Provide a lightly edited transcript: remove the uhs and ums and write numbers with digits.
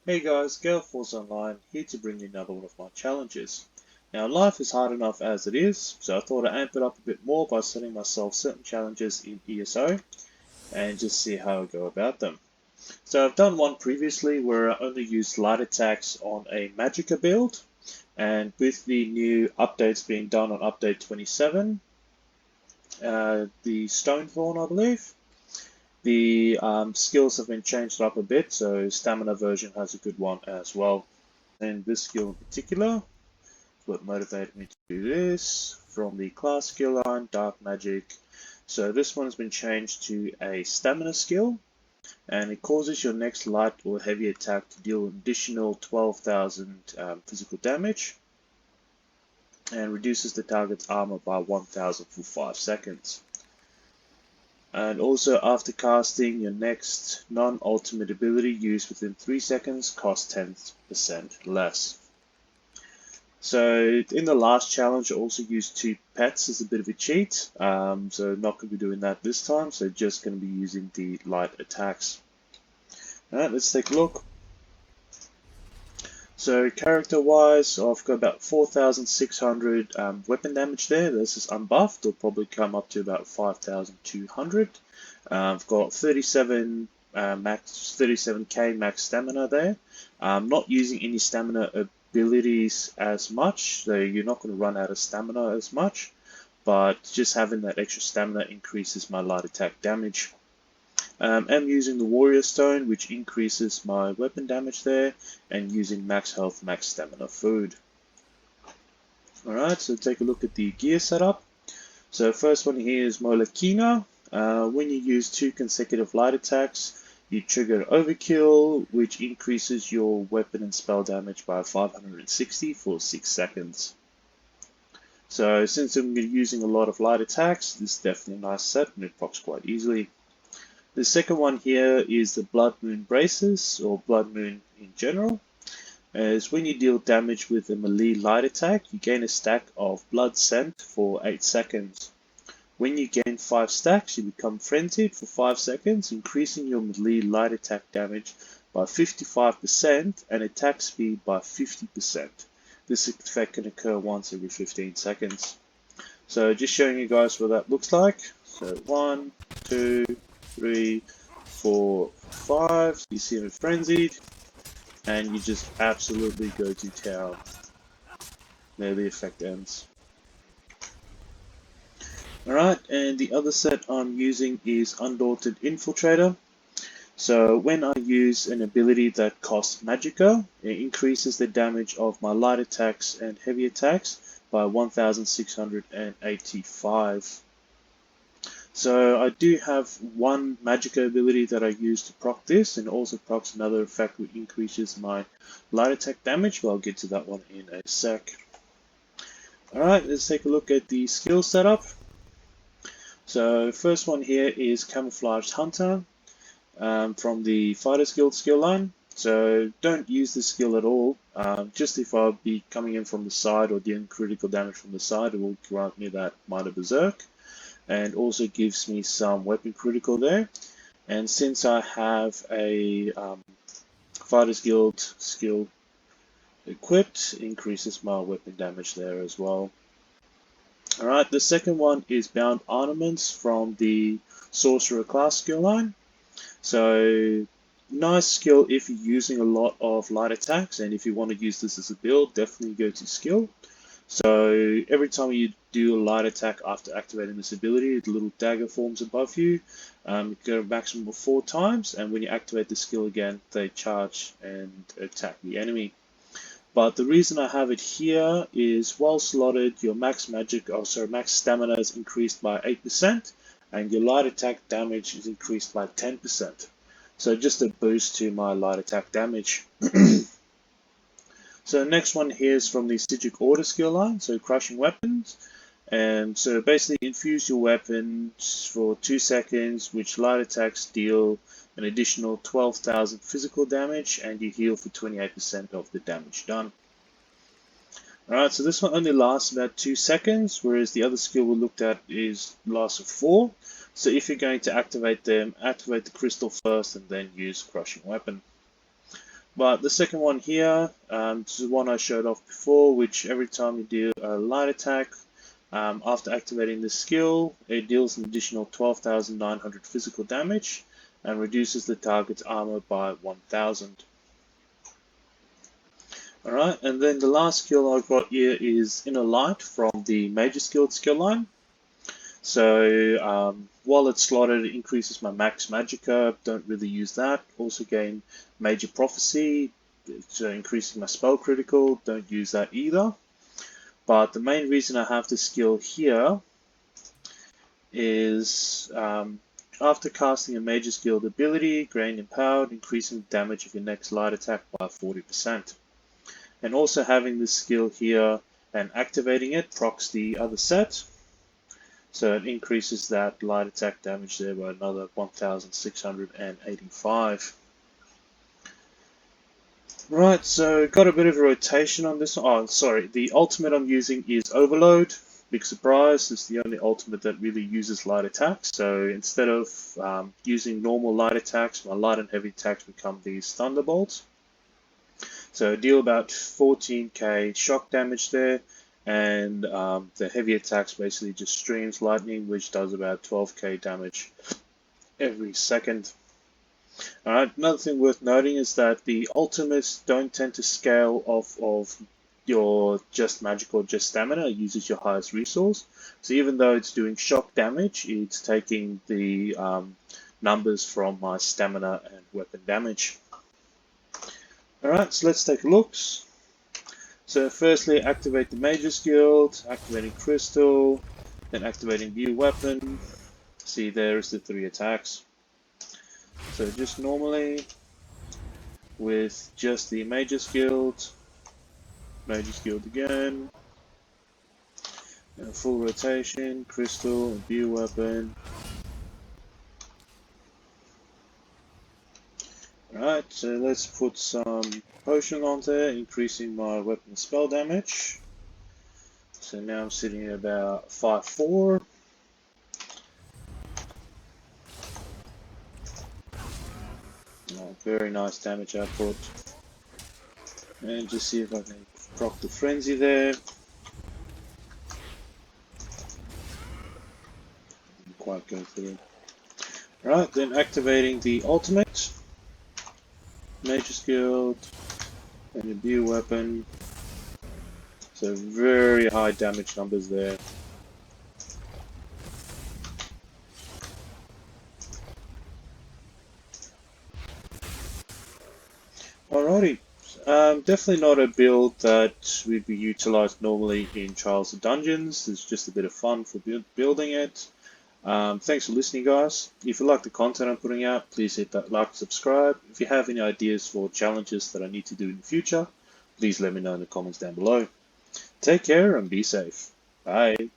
Hey guys, Gale Force Online, here to bring you another one of my challenges. Now life is hard enough as it is, so I thought I'd amp it up a bit more by setting myself certain challenges in ESO and just see how I go about them. So I've done one previously where I only used light attacks on a Magicka build, and with the new updates being done on update 27, the Stonethorn I believe, the skills have been changed up a bit, so stamina version has a good one as well. And this skill in particular, what motivated me to do this, from the class skill line, Dark Magic. So this one has been changed to a stamina skill, and it causes your next light or heavy attack to deal an additional 12,000 physical damage, and reduces the target's armor by 1,000 for 5 seconds. And also after casting, your next non-ultimate ability used within 3 seconds costs 10% less. So in the last challenge, I also used 2 pets as a bit of a cheat. So not going to be doing that this time. So just going to be using the light attacks. Alright, let's take a look. So character-wise, I've got about 4,600 weapon damage there. This is unbuffed. It'll probably come up to about 5,200. I've got 37k max stamina there. Not using any stamina abilities as much, so you're not going to run out of stamina as much, but just having that extra stamina increases my light attack damage. I'm using the Warrior Stone, which increases my weapon damage there, and using max health, max stamina food. Alright, so take a look at the gear setup. So first one here is Molekina. When you use 2 consecutive light attacks, you trigger Overkill, which increases your weapon and spell damage by 560 for 6 seconds. So since I'm using a lot of light attacks, this is definitely a nice set and it procs quite easily. The second one here is the Blood Moon Braces, or Blood Moon in general. As when you deal damage with a melee light attack, you gain a stack of Blood Scent for 8 seconds. When you gain 5 stacks, you become frenzied for 5 seconds, increasing your melee light attack damage by 55% and attack speed by 50%. This effect can occur once every 15 seconds. So just showing you guys what that looks like. So 1, 2, 3, 4, 5. You see him frenzied, and you just absolutely go to town. There the effect ends. Alright, and the other set I'm using is Undaunted Infiltrator. So when I use an ability that costs Magicka, it increases the damage of my light attacks and heavy attacks by 1,685. So I do have one Magicka ability that I use to proc this, and also procs another effect which increases my light attack damage, but I'll get to that one in a sec. Alright, let's take a look at the skill setup. So first one here is Camouflaged Hunter from the Fighters Guild skill line. So don't use this skill at all. Just if I'll be coming in from the side or dealing critical damage from the side, it will grant me that Minor Berserk, and also gives me some weapon critical there. And since I have a Fighters Guild skill equipped, it increases my weapon damage there as well. Alright, the second one is Bound Ornaments from the Sorcerer class skill line. So nice skill if you're using a lot of light attacks, and if you want to use this as a build, definitely go to skill. So every time you do a light attack after activating this ability, the little dagger forms above you. You go a maximum of 4 times, and when you activate the skill again, they charge and attack the enemy. But the reason I have it here is while slotted, your max stamina is increased by 8%, and your light attack damage is increased by 10%. So just a boost to my light attack damage. So the next one here is from the Sigic Order skill line, so Crushing Weapons. And so basically infuse your weapons for 2 seconds, which light attacks deal an additional 12,000 physical damage, and you heal for 28% of the damage done. Alright, so this one only lasts about 2 seconds, whereas the other skill we looked at lasts for 4. So if you're going to activate them, activate the crystal first and then use Crushing Weapon. But the second one here, this is one I showed off before, which every time you do a light attack, after activating this skill, it deals an additional 12,900 physical damage and reduces the target's armor by 1,000. Alright, and then the last skill I've got here is Inner Light from the Major Skilled skill line. So while it's slotted, it increases my max magicka, don't really use that. Also gain Major Prophecy, so increasing my spell critical, don't use that either. But the main reason I have this skill here is after casting a Major Skilled ability, Grain Empowered, increasing the damage of your next light attack by 40%. And also having this skill here and activating it procs the other set. So it increases that light attack damage there by another 1,685. Right, so got a bit of a rotation on this one. Oh, sorry, the ultimate I'm using is Overload. Big surprise, it's the only ultimate that really uses light attacks. So instead of using normal light attacks, my light and heavy attacks become these Thunderbolts. So I deal about 14k shock damage there. And the heavy attacks basically just streams lightning, which does about 12k damage every second. Alright, another thing worth noting is that the ultimates don't tend to scale off of your just magic or just stamina. It uses your highest resource. So even though it's doing shock damage, it's taking the numbers from my stamina and weapon damage. Alright, so let's take a look. So firstly, activate the Major Skilled, activating Crystal, then activating View Weapon. See, there's the 3 attacks. So just normally, with just the Major Skilled again, and full rotation, Crystal, and View Weapon. Alright, so let's put some potion on there, increasing my weapon spell damage. So now I'm sitting at about 5-4. Oh, very nice damage output. And just see if I can proc the frenzy there. Didn't quite go through. Alright, then activating the ultimate. Major Skilled, and a View Weapon. So very high damage numbers there. Alrighty, definitely not a build that would be utilized normally in Trials of Dungeons. It's just a bit of fun for building it. Thanks for listening, guys. If you like the content I'm putting out, please hit that like and subscribe. If you have any ideas for challenges that I need to do in the future, please let me know in the comments down below. Take care and be safe. Bye.